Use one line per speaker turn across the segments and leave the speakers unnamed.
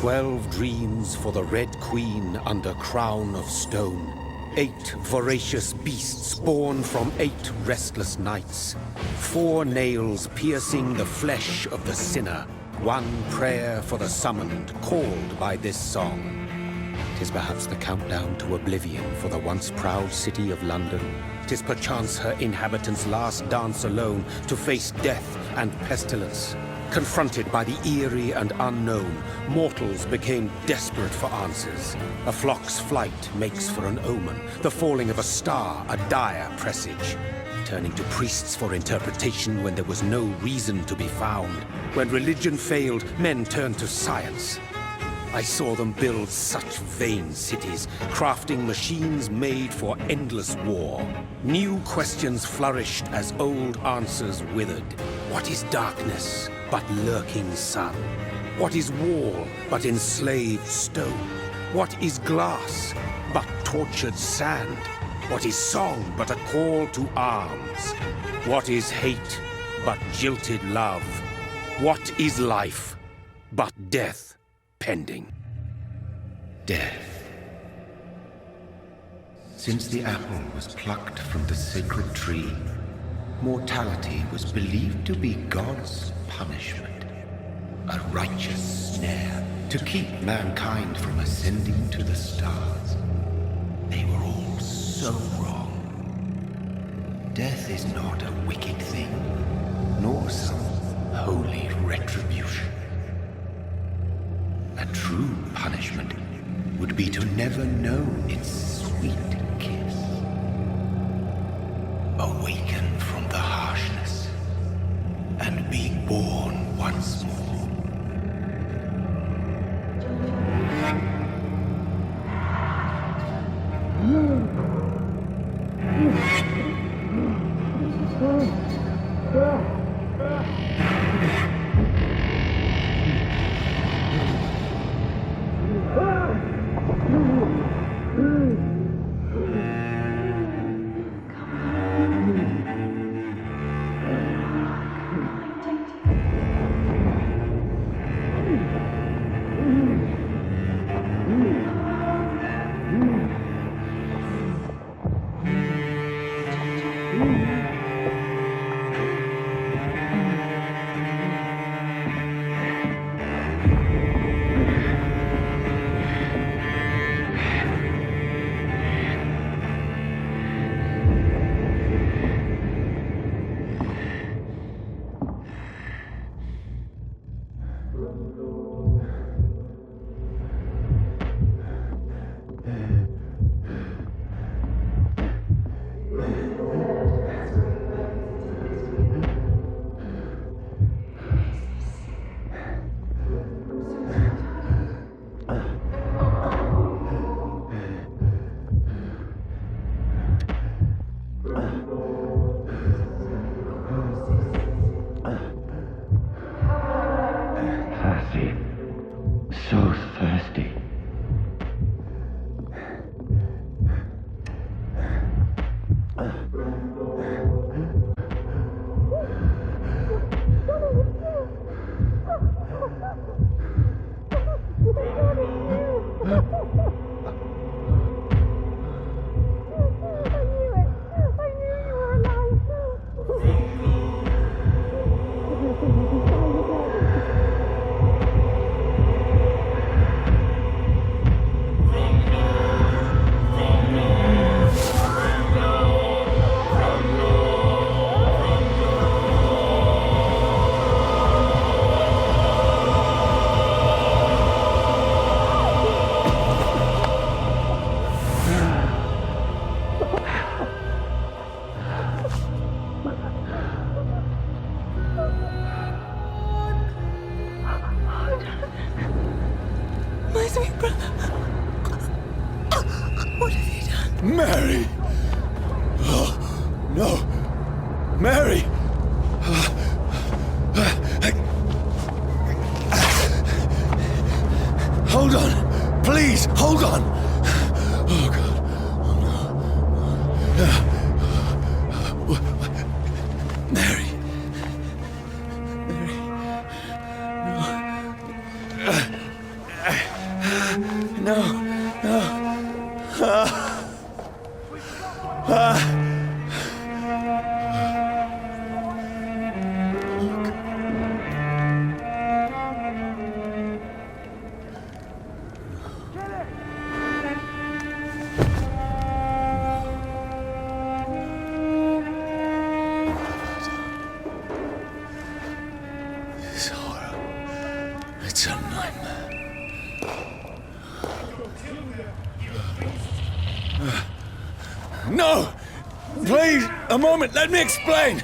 12 dreams for the Red Queen under crown of stone. 8 voracious beasts born from 8 restless nights. 4 nails piercing the flesh of the sinner. 1 prayer for the summoned, called by this song. 'Tis perhaps the countdown to oblivion for the once proud city of London. 'Tis perchance her inhabitants' last dance alone to face death and pestilence. Confronted by the eerie and unknown, mortals became desperate for answers. A flock's flight makes for an omen, the falling of a star a dire presage. Turning to priests for interpretation when there was no reason to be found. When religion failed, men turned to science. I saw them build such vain cities, crafting machines made for endless war. New questions flourished as old answers withered. What is darkness but lurking sun? What is wall but enslaved stone? What is glass but tortured sand? What is song but a call to arms? What is hate but jilted love? What is life but death pending?
Death. Since the apple was plucked from the sacred tree, mortality was believed to be God's punishment. A righteous snare to keep mankind from ascending to the stars. They were all so wrong. Death is not a wicked thing, nor some holy retribution. A true punishment would be to never know its sweet kiss. Awaken from the harshness and be born once more.
Mary! Oh, no! Mary! Hold on! Please, hold on! Oh, God. Oh, no. Mary. Mary. No. No! Please, a moment, let me explain!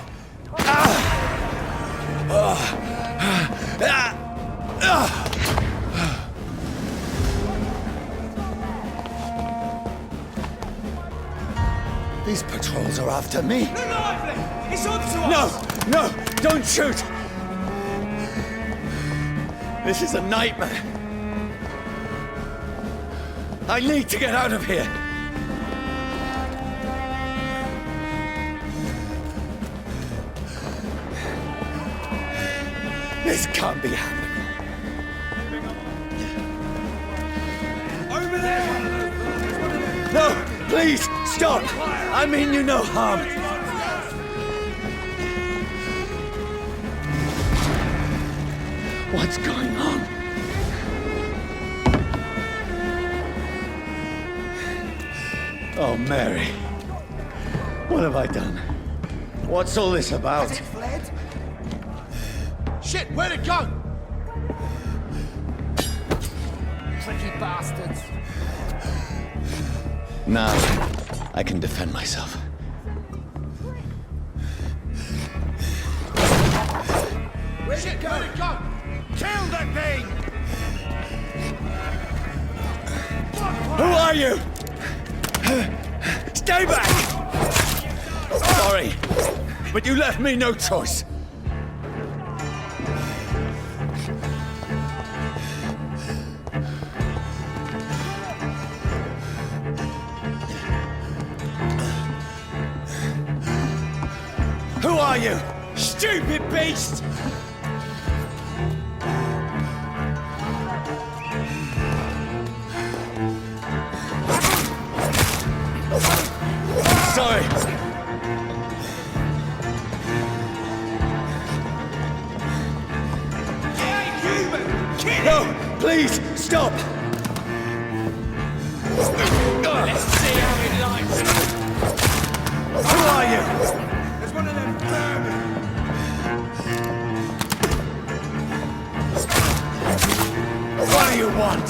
These patrols are after me.
They're lively! It's up to us!
No! No! Don't shoot! This is a nightmare. I need to get out of here. This can't be happening.
Over there!
No! Please, stop! I mean you no harm. What's going on? Oh, Mary. What have I done? What's all this about?
Has it fled? Shit, where'd it go? Tricky bastards.
Now, I can defend myself.
Where'd it go? Kill that thing!
Who are you? Stay back! Sorry, but you left me no choice. Who are you?
Stupid beast!
Sorry.
He ain't human! Kill him!
No, please, stop!
Let's see how he likes it.
Who are you?
There's one of them vermin.
What do you want?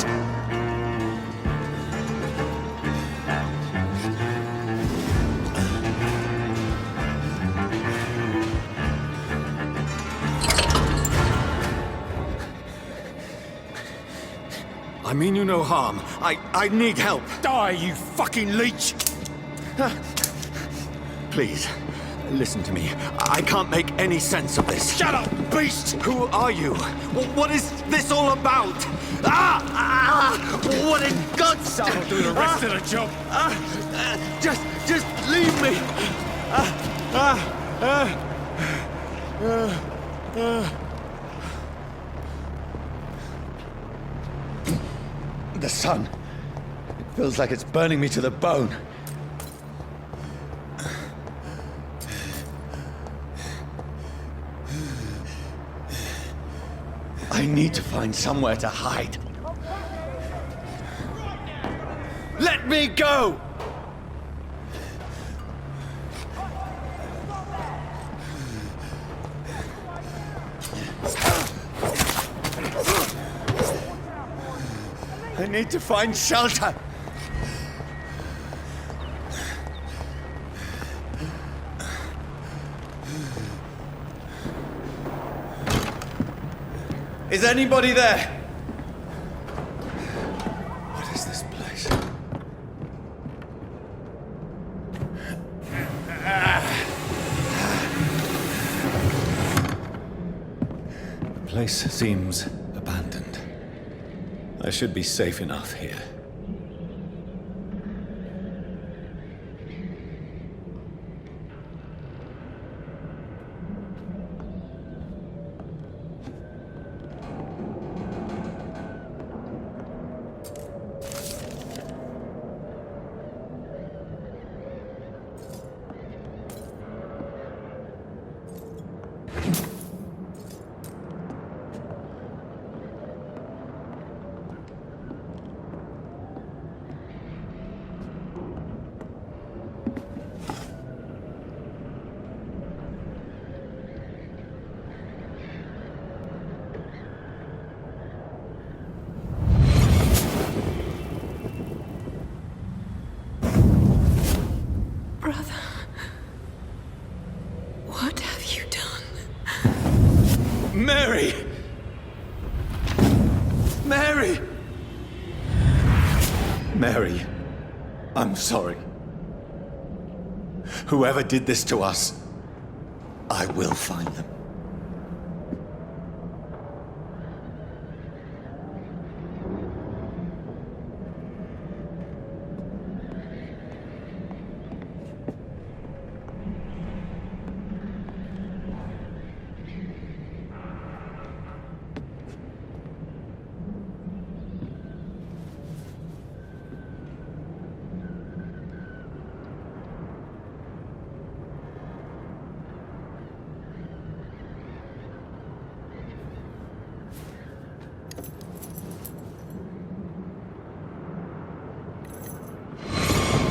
I mean you no harm. I need help.
Die, you fucking leech!
Please, listen to me. I can't make any sense of this.
Shut up, beast!
Who are you? What is this all about? What in God's name?
I'll do the rest of the job.
Just leave me. The sun. It feels like it's burning me to the bone. I need to find somewhere to hide. Let me go! I need to find shelter. Is anybody there? What is this place? The place seems abandoned. I should be safe enough here. Mary! Mary! Mary, I'm sorry. Whoever did this to us, I will find them.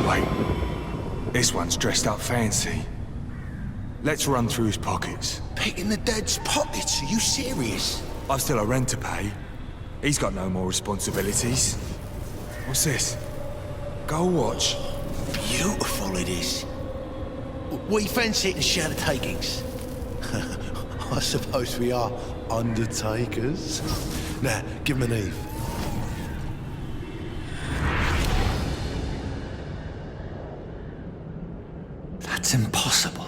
Wait, this one's dressed up fancy. Let's run through his pockets.
Picking the dead's pockets? Are you serious?
I've still a rent to pay. He's got no more responsibilities. What's this? Gold watch.
Beautiful it is. We fancy it and share the takings. I suppose we are undertakers. Now, give him an Eve.
That's impossible.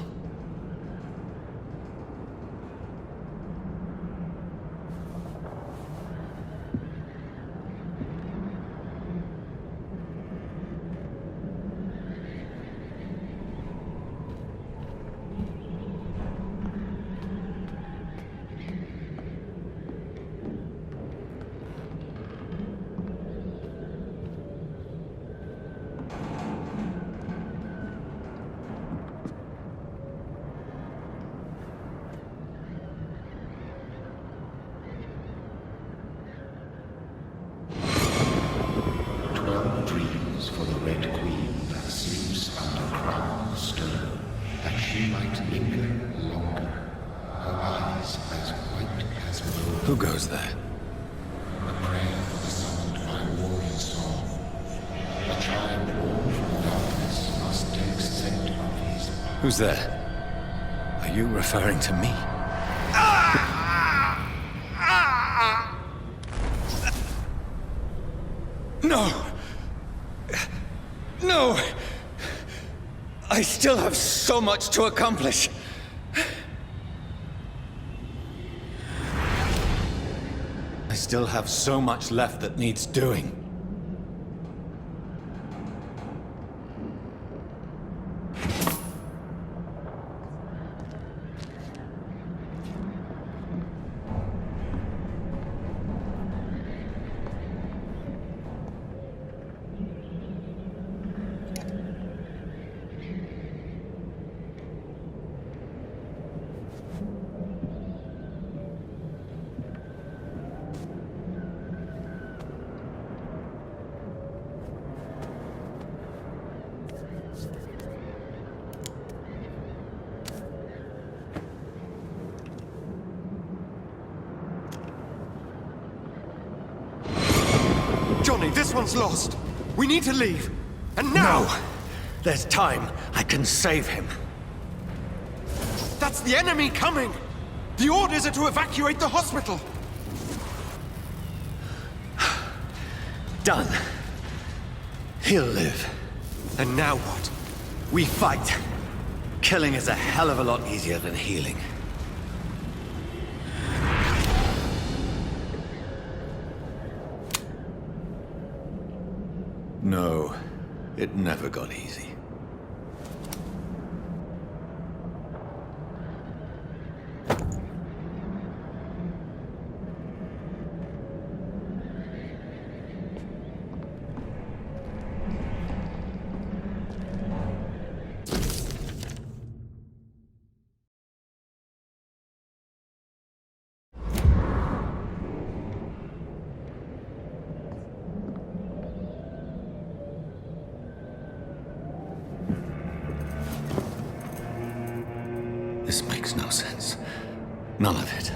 Dreams for the Red Queen that sleeps under crown of stone, that she might linger longer, her eyes as white as wool.
Who goes there?
A prayer for the summoned by warrior song. A child born from darkness must take scent of his.
Who's there? Are you referring to me? No! No! I still have so much to accomplish. I still have so much left that needs doing.
Johnny, this one's lost. We need to leave. And now!
No! There's time. I can save him.
That's the enemy coming! The orders are to evacuate the hospital!
Done. He'll live.
And now what?
We fight. Killing is a hell of a lot easier than healing. No, it never got easy. This makes no sense. None of it.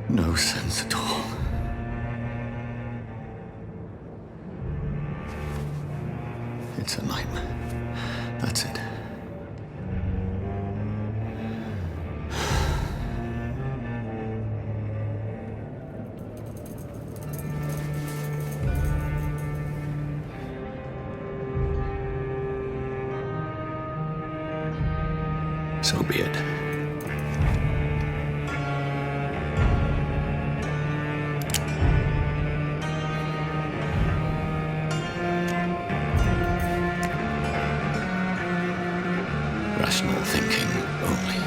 No sense at all. It's a nightmare. That's it. So be it. Rational thinking only.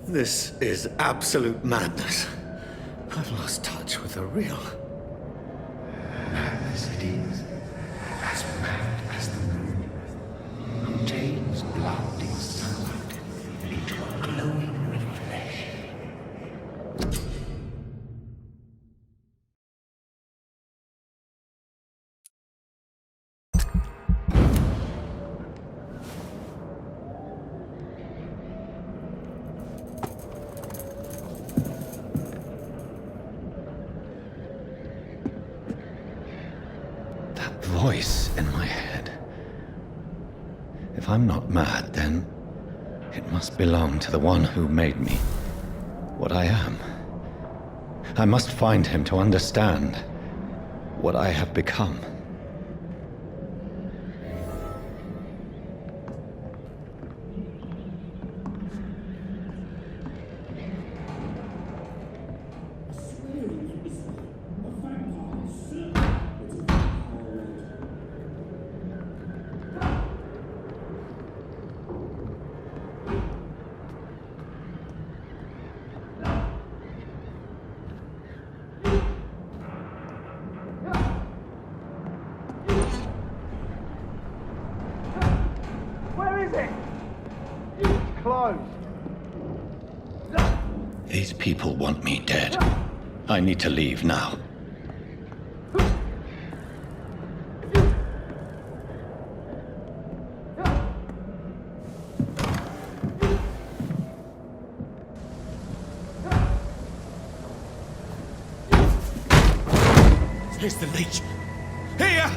This is absolute madness. I've lost touch with the real.
Madness it is, as mad as the moon, who tames blinding sunlight into a glowing reflection.
Voice in my head. If I'm not mad, then it must belong to the one who made me what I am. I must find him to understand what I have become. These people want me dead. I need to leave now.
Here's the leech. Here!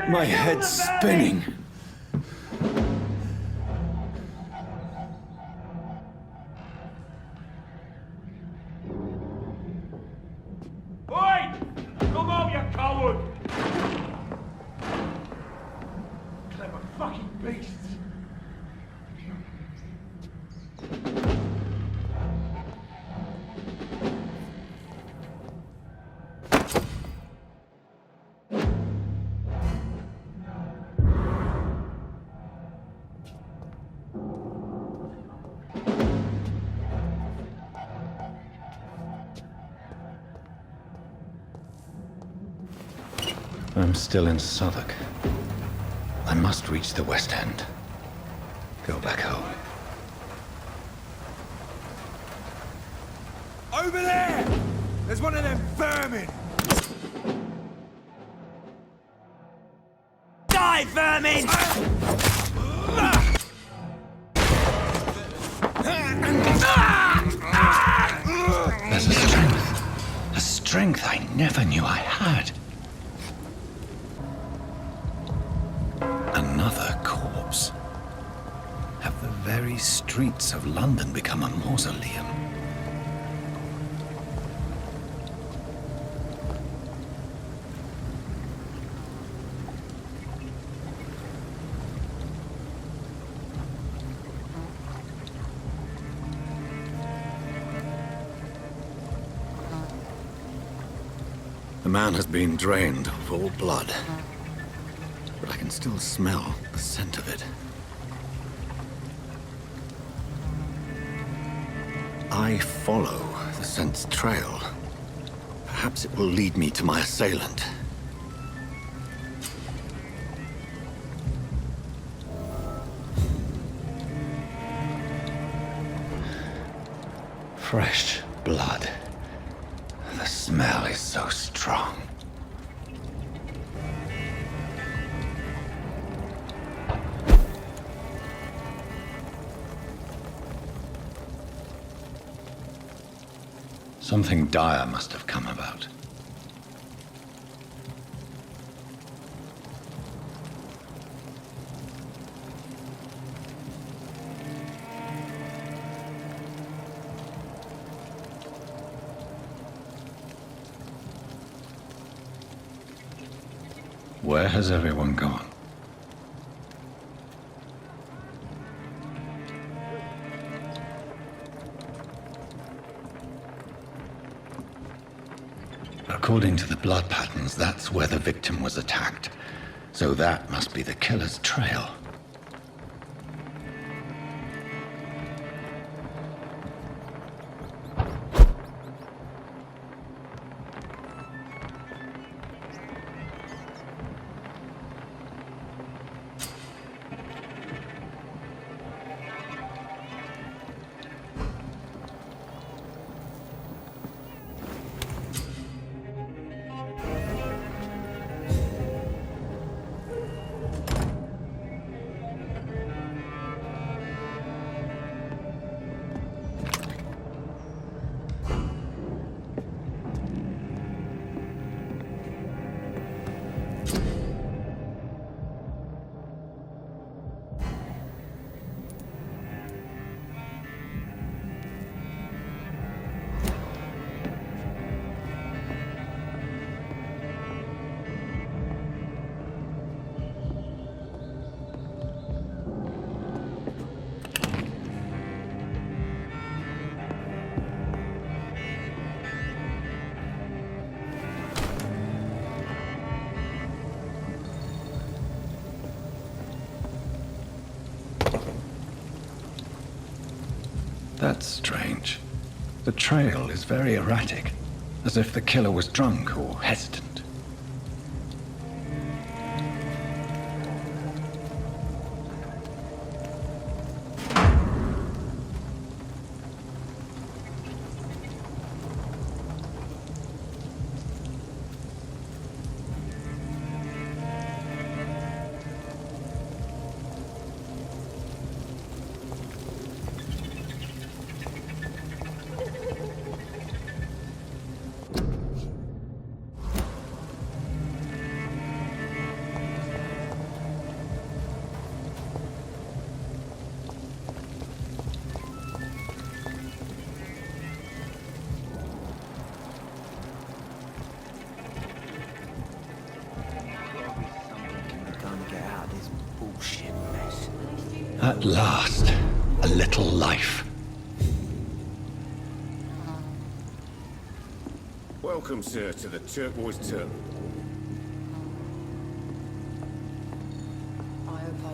My head's spinning.
Oi! Come on, you coward! Clever fucking beasts!
I'm still in Southwark. I must reach the West End. Go back home.
Over there! There's one of them vermin! Die, vermin!
There's a strength. A strength I never knew I had. Another corpse. Have the very streets of London become a mausoleum? The man has been drained of all blood, but I can still smell the scent of it. I follow the scent's trail. Perhaps it will lead me to my assailant. Fresh blood. The smell is so strong. Something dire must have come about. Where has everyone gone? According to the blood patterns, that's where the victim was attacked. So that must be the killer's trail. That's strange. The trail is very erratic, as if the killer was drunk or hesitant. At last, a little life.
Welcome, sir, to the Turquoise Turtle.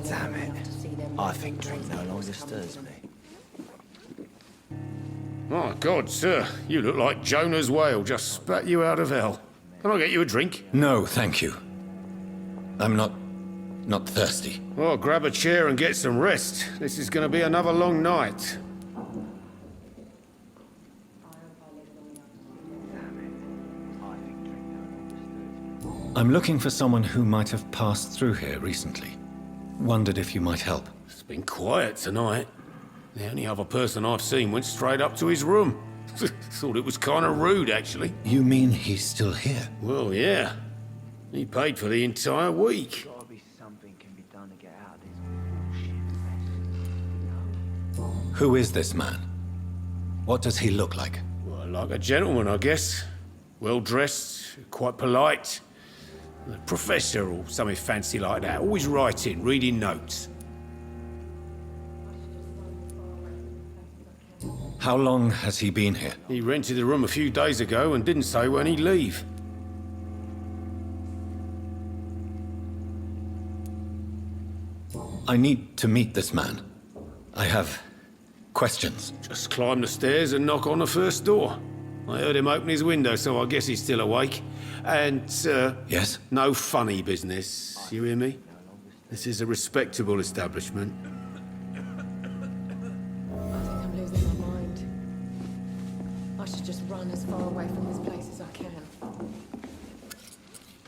Damn it. I think drink no longer stirs me.
My God, sir, you look like Jonah's whale just spat you out of hell. Can I get you a drink?
No, thank you. I'm not thirsty.
Well, grab a chair and get some rest. This is going to be another long night.
I'm looking for someone who might have passed through here recently. Wondered if you might help.
It's been quiet tonight. The only other person I've seen went straight up to his room. Thought it was kind of rude, actually.
You mean he's still here?
Well, yeah. He paid for the entire week.
Who is this man? What does he look like?
Well, like a gentleman, I guess. Well-dressed, quite polite. A professor or something fancy like that. Always writing, reading notes.
How long has he been here?
He rented the room a few days ago and didn't say when he'd leave.
I need to meet this man. I have questions.
Just climb the stairs and knock on the first door. I heard him open his window, so I guess he's still awake. And, sir...
Yes?
No funny business, you hear me? This is a respectable establishment.
I think I'm losing my mind. I should just run as far away from this place as I can.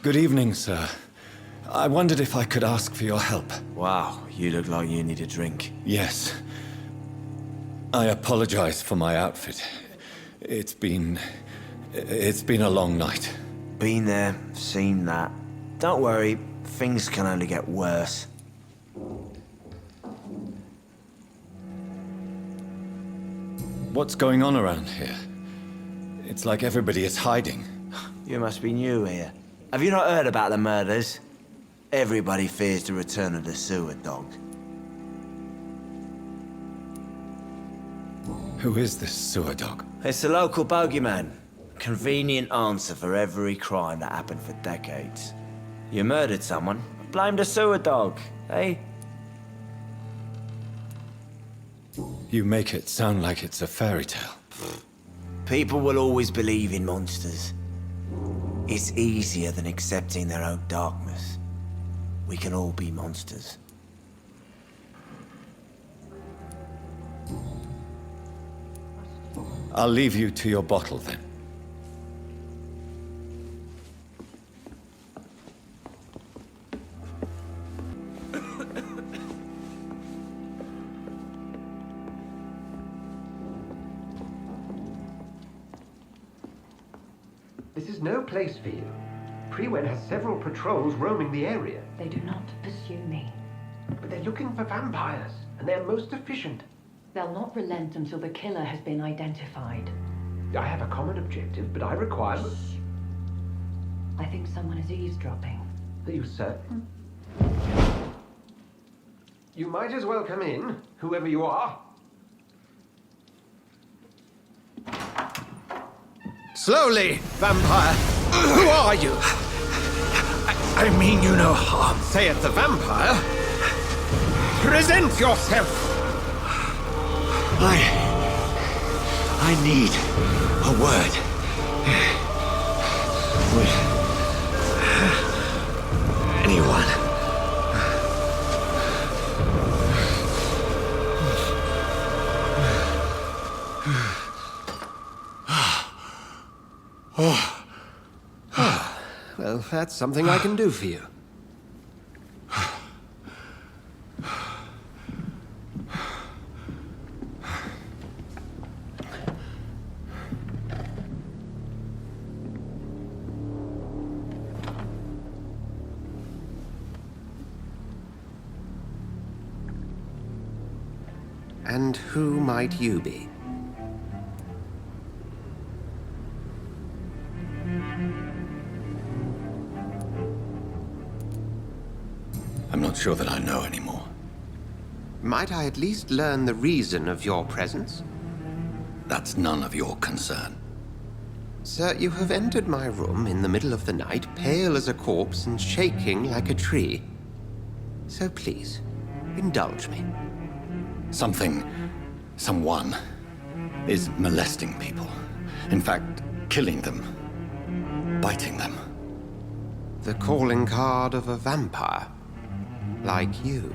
Good evening, sir. I wondered if I could ask for your help.
Wow, you look like you need a drink.
Yes. I apologize for my outfit. It's been a long night.
Been there, seen that. Don't worry, things can only get worse.
What's going on around here? It's like everybody is hiding.
You must be new here. Have you not heard about the murders? Everybody fears the return of the sewer dog.
Who is this sewer dog?
It's the local bogeyman. Convenient answer for every crime that happened for decades. You murdered someone, blame the sewer dog, eh?
You make it sound like it's a fairy tale.
People will always believe in monsters. It's easier than accepting their own darkness. We can all be monsters.
I'll leave you to your bottle then.
This is no place for you. Prewen has several patrols roaming the area.
They do not pursue me.
But they're looking for vampires, and they're most efficient.
They'll not relent until the killer has been identified.
I have a common objective, but I require...
I think someone is eavesdropping.
Are you certain? You might as well come in, whoever you are. Slowly, vampire! Who are you? I mean you no harm, saith the vampire. Present yourself!
I need a word. With anyone.
Well, that's something I can do for you. And who might you be?
I'm not sure that I know anymore.
Might I at least learn the reason of your presence?
That's none of your concern.
Sir, you have entered my room in the middle of the night, pale as a corpse and shaking like a tree. So please, indulge me.
Someone is molesting people. In fact, killing them. Biting them.
The calling card of a vampire. Like you.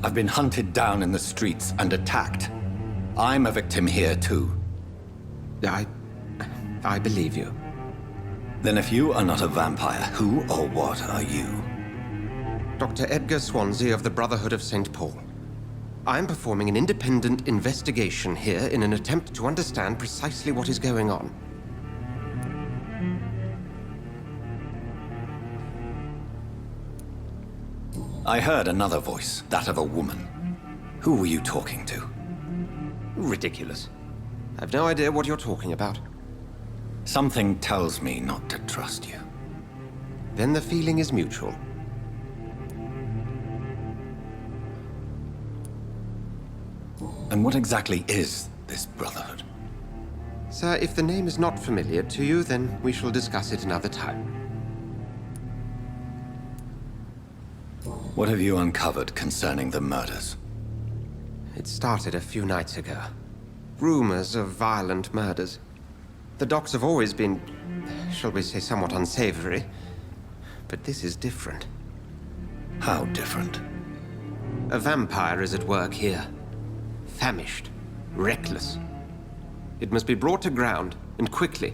I've been hunted down in the streets and attacked. I'm a victim here, too.
I believe you.
Then if you are not a vampire, who or what are you?
Dr. Edgar Swansea of the Brotherhood of St. Paul. I'm performing an independent investigation here in an attempt to understand precisely what is going on.
I heard another voice, that of a woman. Who were you talking to?
Ridiculous. I've no idea what you're talking about.
Something tells me not to trust you.
Then the feeling is mutual.
And what exactly is this Brotherhood?
Sir, if the name is not familiar to you, then we shall discuss it another time.
What have you uncovered concerning the murders?
It started a few nights ago. Rumors of violent murders. The docks have always been, shall we say, somewhat unsavory. But this is different.
How different?
A vampire is at work here. Famished. Reckless. It must be brought to ground, and quickly.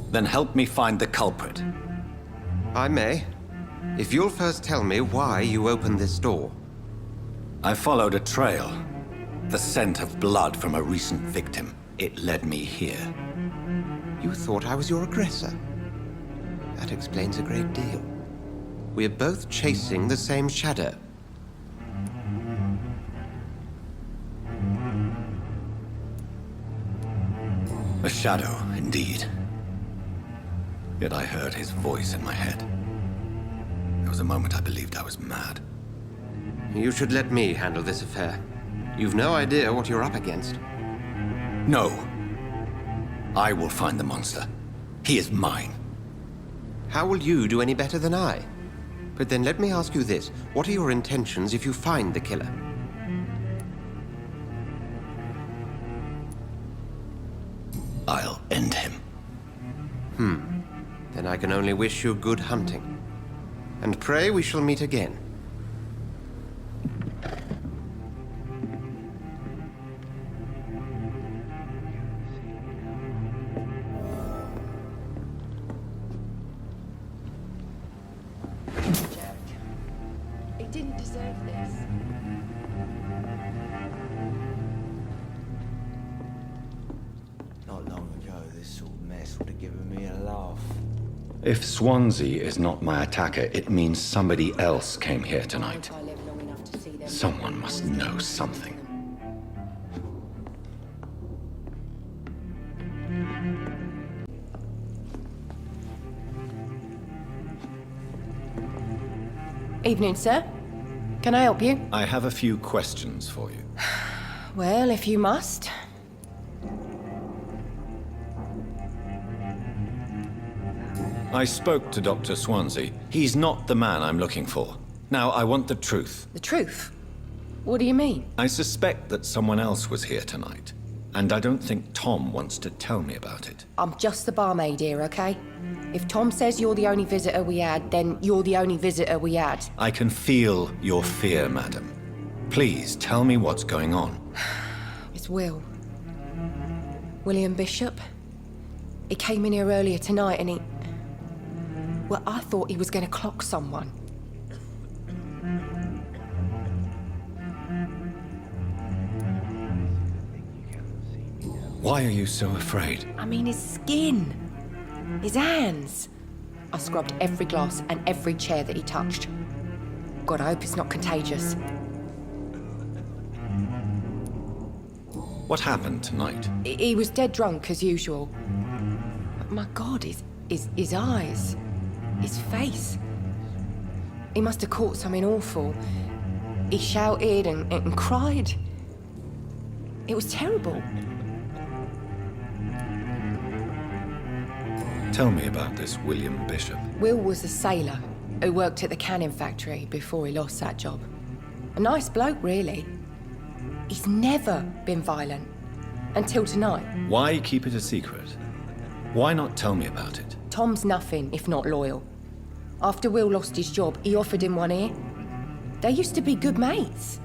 Then help me find the culprit.
I may. If you'll first tell me why you opened this door.
I followed a trail. The scent of blood from a recent victim. It led me here.
You thought I was your aggressor. That explains a great deal. We're both chasing the same shadow.
A shadow, indeed. Yet I heard his voice in my head. There was a moment I believed I was mad.
You should let me handle this affair. You've no idea what you're up against.
No. I will find the monster. He is mine.
How will you do any better than I? But then let me ask you this. What are your intentions if you find the killer?
I'll end him.
Then I can only wish you good hunting. And pray we shall meet again.
He didn't deserve this.
Not long ago, this sort of mess would have given me a laugh.
If Swansea is not my attacker, it means somebody else came here tonight.
I live long enough to see them.
Someone must know something.
Evening, sir. Can I help you?
I have a few questions for you.
Well, if you must.
I spoke to Dr. Swansea. He's not the man I'm looking for. Now, I want the truth.
The truth? What do you mean?
I suspect that someone else was here tonight, and I don't think Tom wants to tell me about it.
I'm just the barmaid here, okay? If Tom says you're the only visitor we had, then you're the only visitor we had.
I can feel your fear, madam. Please, tell me what's going on.
It's Will. William Bishop. He came in here earlier tonight and he... Well, I thought he was going to clock someone.
Why are you so afraid?
I mean, his skin. His hands. I scrubbed every glass and every chair that he touched. God, I hope it's not contagious.
What happened tonight?
He was dead drunk, as usual. But my God, his eyes. His face. He must have caught something awful. He shouted and cried. It was terrible.
Tell me about this William Bishop.
Will was a sailor who worked at the canning factory before he lost that job. A nice bloke, really. He's never been violent. Until tonight.
Why keep it a secret? Why not tell me about it?
Tom's nothing if not loyal. After Will lost his job, he offered him one ear. They used to be good mates.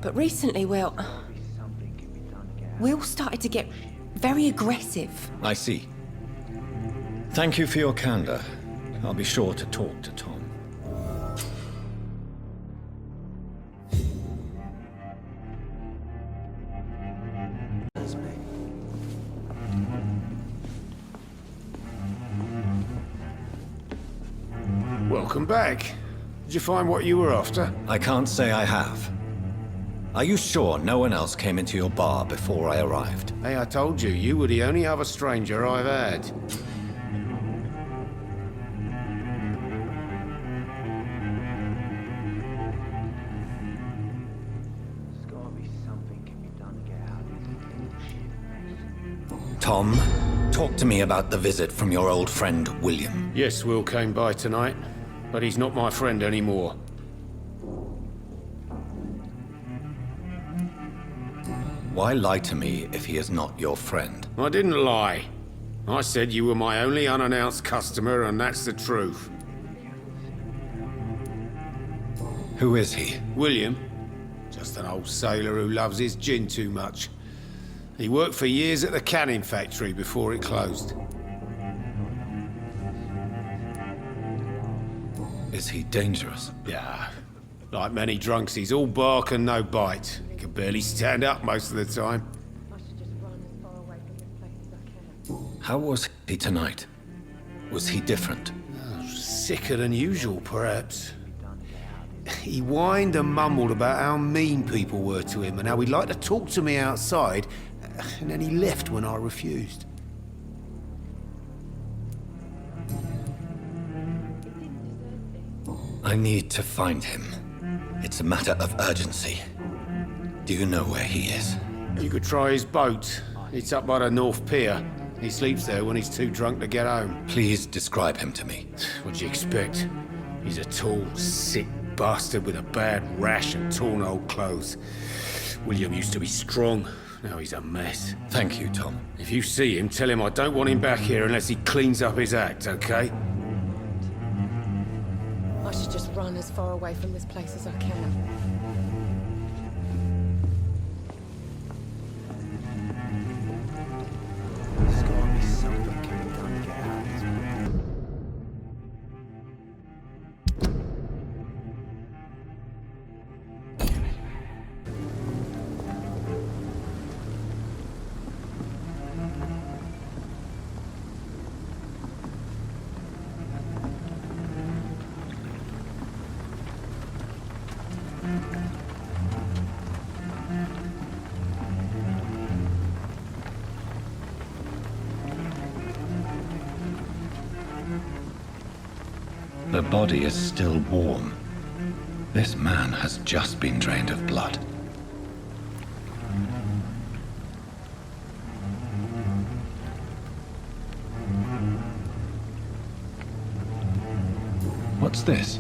But recently, well... Will started to get very aggressive.
I see. Thank you for your candor. I'll be sure to talk to Tom.
Welcome back. Did you find what you were after?
I can't say I have. Are you sure no one else came into your bar before I arrived?
Hey, I told you, you were the only other stranger I've had.
Tom, talk to me about the visit from your old friend, William.
Yes, Will came by tonight, but he's not my friend anymore.
Why lie to me if he is not your friend?
I didn't lie. I said you were my only unannounced customer, and that's the truth.
Who is he?
William. Just an old sailor who loves his gin too much. He worked for years at the canning factory before it closed.
Is he dangerous?
Yeah. Like many drunks, he's all bark and no bite. He can barely stand up most of the time.
How was he tonight? Was he different?
Sicker than usual, perhaps. He whined and mumbled about how mean people were to him and how he'd like to talk to me outside, and then he left when I refused.
I need to find him. It's a matter of urgency. Do you know where he is?
You could try his boat. It's up by the North Pier. He sleeps there when he's too drunk to get home.
Please describe him to me.
What do you expect? He's a tall, sick bastard with a bad rash and torn old clothes. William used to be strong. Now he's a mess.
Thank you, Tom.
If you see him, tell him I don't want him back here unless he cleans up his act, okay?
I should just run as far away from this place as I can.
There's gotta be something can be done to get out of this place.
The body is still warm. This man has just been drained of blood. What's this?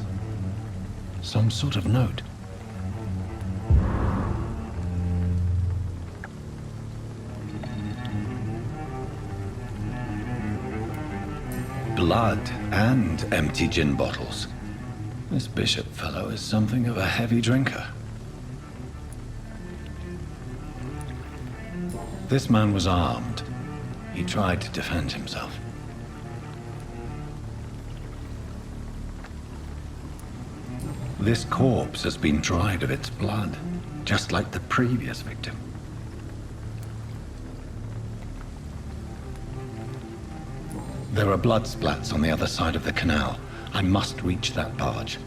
Some sort of note. Blood and empty gin bottles. This Bishop fellow is something of a heavy drinker. This man was armed. He tried to defend himself. This corpse has been dried of its blood, just like the previous victim. There are blood splats on the other side of the canal. I must reach that barge.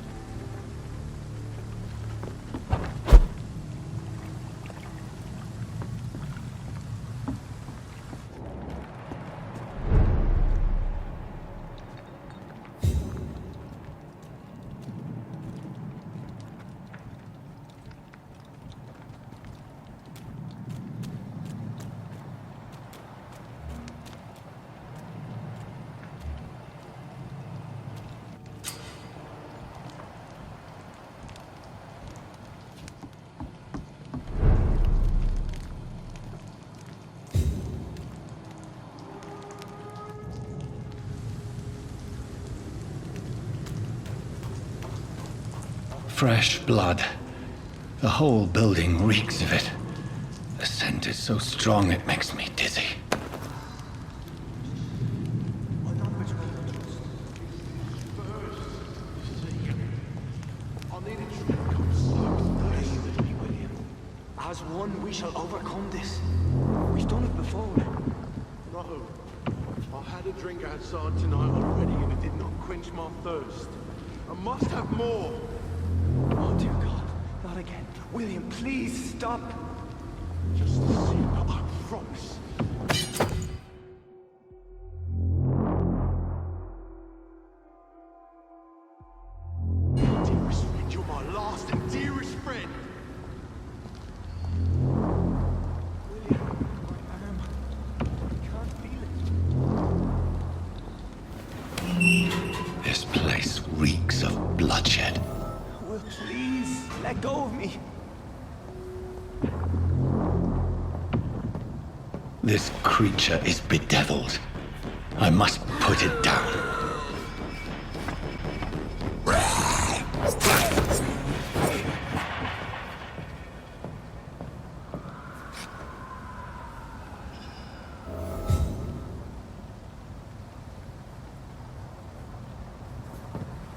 Fresh blood. The whole building reeks of it. The scent is so strong it makes me dizzy.
As one, we shall overcome this. We've done it before.
No. I had a drink outside tonight already and it did not quench my thirst. I must have more.
Oh, dear God. Not again. William, please stop.
Just a sip, I promise. Dearest friend, you're my last and dearest friend.
William, my arm. I can't
This creature is bedeviled. I must put it down.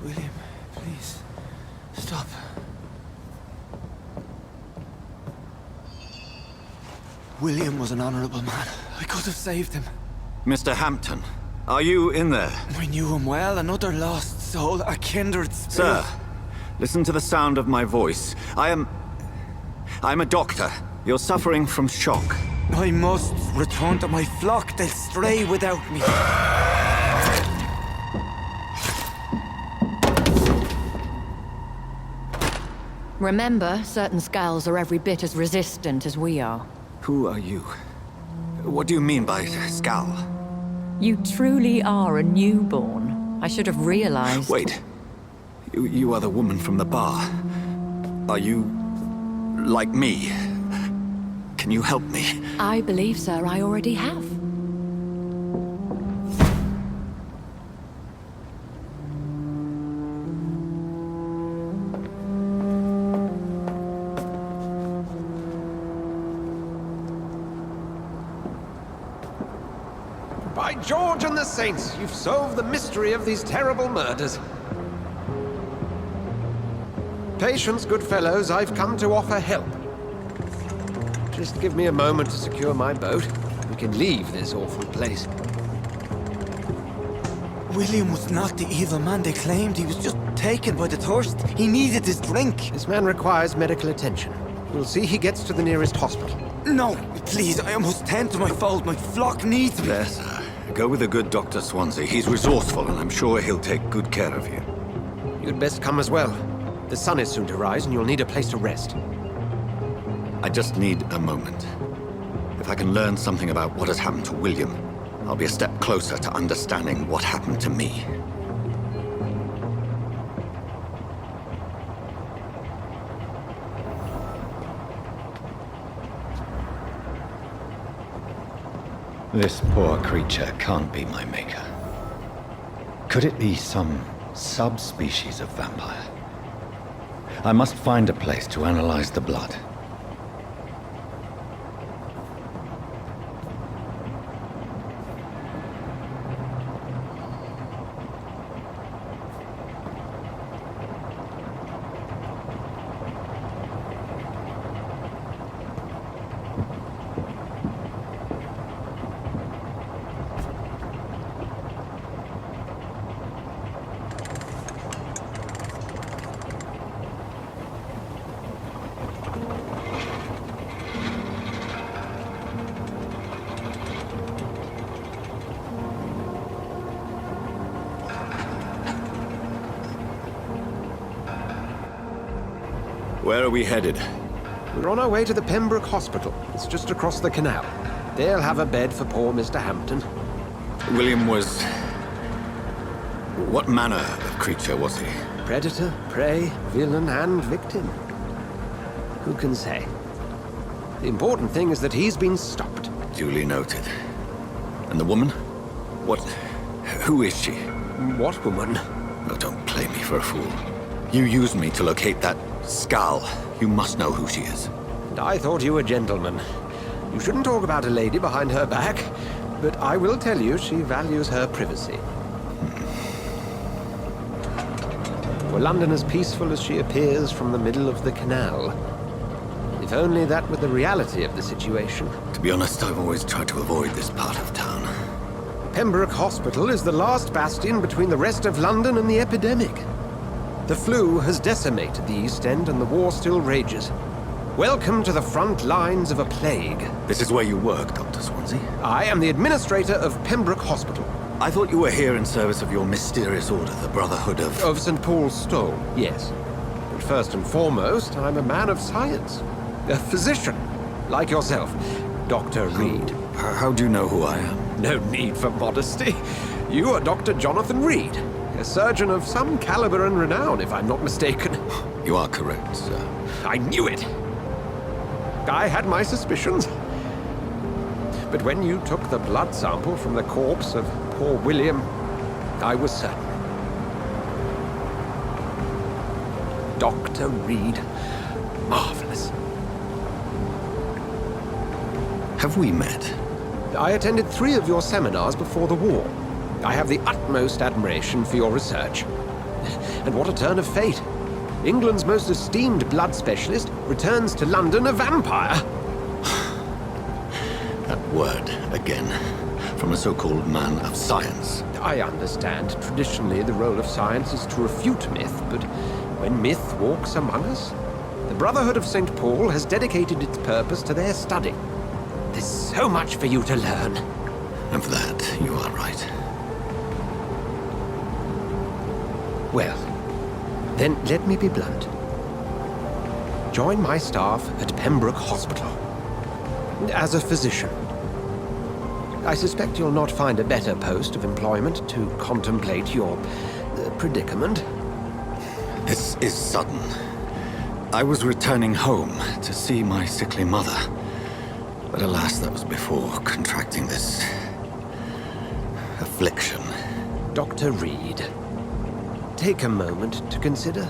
William, please, stop. William was an honorable man. I could have saved him.
Mr. Hampton, are you in there?
I knew him well, another lost soul, a kindred spirit.
Sir, listen to the sound of my voice. I'm a doctor. You're suffering from shock.
I must return to my flock. They'll stray without me.
Remember, certain skulls are every bit as resistant as we are.
Who are you? What do you mean by Skal?
You truly are a newborn. I should have realized.
Wait. You are the woman from the bar. Are you... like me? Can you help me?
I believe, sir, I already have.
By George and the Saints, you've solved the mystery of these terrible murders. Patience, good fellows, I've come to offer help. Just give me a moment to secure my boat. We can leave this awful place.
William was not the evil man they claimed. He was just taken by the thirst. He needed his drink.
This man requires medical attention. We'll see he gets to the nearest hospital.
No, please, I must tend to my fold. My flock needs me.
There, sir. Go with the good Dr. Swansea. He's resourceful, and I'm sure he'll take good care of you.
You'd best come as well. The sun is soon to rise, and you'll need a place to rest.
I just need a moment. If I can learn something about what has happened to William, I'll be a step closer to understanding what happened to me. This poor creature can't be my maker. Could it be some subspecies of vampire? I must find a place to analyze the blood. Where are we headed?
We're on our way to the Pembroke Hospital. It's just across the canal. They'll have a bed for poor Mr. Hampton.
William was... what manner of creature was he?
Predator, prey, villain, and victim. Who can say? The important thing is that he's been stopped.
Duly noted. And the woman? What... who is she?
What woman?
Oh, don't play me for a fool. You used me to locate that Skal. You must know who she is.
And I thought you a gentleman. You shouldn't talk about a lady behind her back, but I will tell you she values her privacy. Were London as peaceful as she appears from the middle of the canal? If only that were the reality of the situation.
To be honest, I've always tried to avoid this part of town.
Pembroke Hospital is the last bastion between the rest of London and the epidemic. The flu has decimated the East End and the war still rages. Welcome to the front lines of a plague.
This is where you work, Dr. Swansea?
I am the administrator of Pembroke Hospital.
I thought you were here in service of your mysterious order, the Brotherhood of...
Of St. Paul's Stole, yes. But first and foremost, I'm a man of science. A physician, like yourself, Dr. Reed.
How do you know who I am?
No need for modesty. You are Dr. Jonathan Reed. A surgeon of some caliber and renown, if I'm not mistaken.
You are correct, sir.
I knew it. I had my suspicions. But when you took the blood sample from the corpse of poor William, I was certain. Dr. Reed. Marvelous.
Have we met?
I attended 3 of your seminars before the war. I have the utmost admiration for your research. And what a turn of fate. England's most esteemed blood specialist returns to London a vampire.
That word, again, from a so-called man of science.
I understand. Traditionally, the role of science is to refute myth, but when myth walks among us, the Brotherhood of St. Paul has dedicated its purpose to their study. There's so much for you to learn.
And for that, you are right.
Well, then let me be blunt. Join my staff at Pembroke Hospital. As a physician. I suspect you'll not find a better post of employment to contemplate your predicament.
This is sudden. I was returning home to see my sickly mother. But alas, that was before contracting this affliction.
Dr. Reed, take a moment to consider.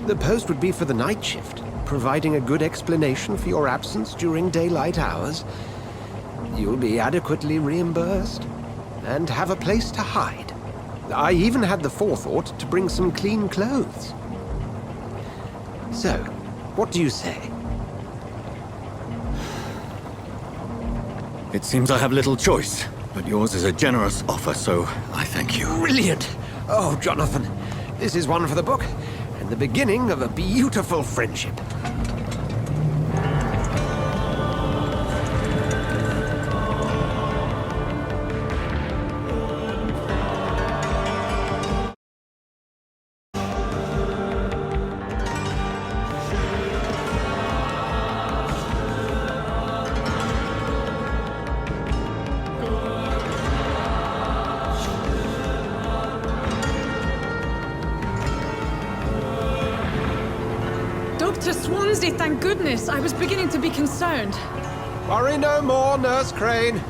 The post would be for the night shift, providing a good explanation for your absence during daylight hours. You'll be adequately reimbursed, and have a place to hide. I even had the forethought to bring some clean clothes. So, what do you say?
It seems I have little choice, but yours is a generous offer, so I thank you.
Brilliant! Oh, Jonathan, this is one for the book, and the beginning of a beautiful friendship.
Dr. Swansea, thank goodness. I was beginning to be concerned.
Worry no more, Nurse Crane,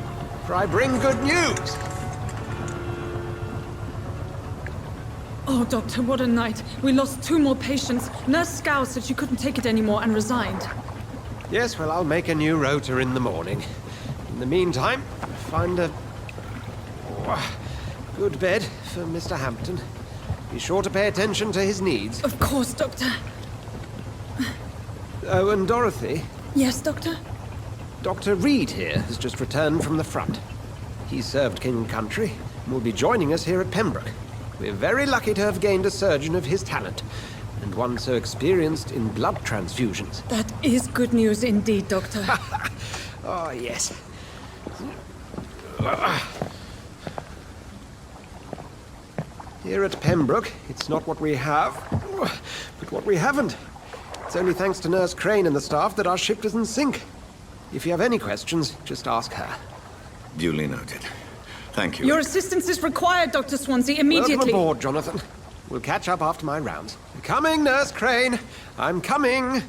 for I bring good news.
Oh, Doctor, what a night. We lost 2 more patients. Nurse Scow said she couldn't take it anymore and resigned.
Yes, well, I'll make a new rota in the morning. In the meantime, find a good bed for Mr. Hampton. Be sure to pay attention to his needs.
Of course, Doctor.
Oh, and Dorothy?
Yes, Doctor?
Dr. Reed here has just returned from the front. He served King and Country and will be joining us here at Pembroke. We're very lucky to have gained a surgeon of his talent, and one so experienced in blood transfusions.
That is good news indeed, Doctor.
Oh, yes. Here at Pembroke, it's not what we have, but what we haven't. It's only thanks to Nurse Crane and the staff that our ship doesn't sink. If you have any questions, just ask her.
Duly noted. Thank you.
Your assistance is required, Dr. Swansea, immediately.
Welcome aboard, Jonathan. We'll catch up after my rounds. Coming, Nurse Crane. I'm coming.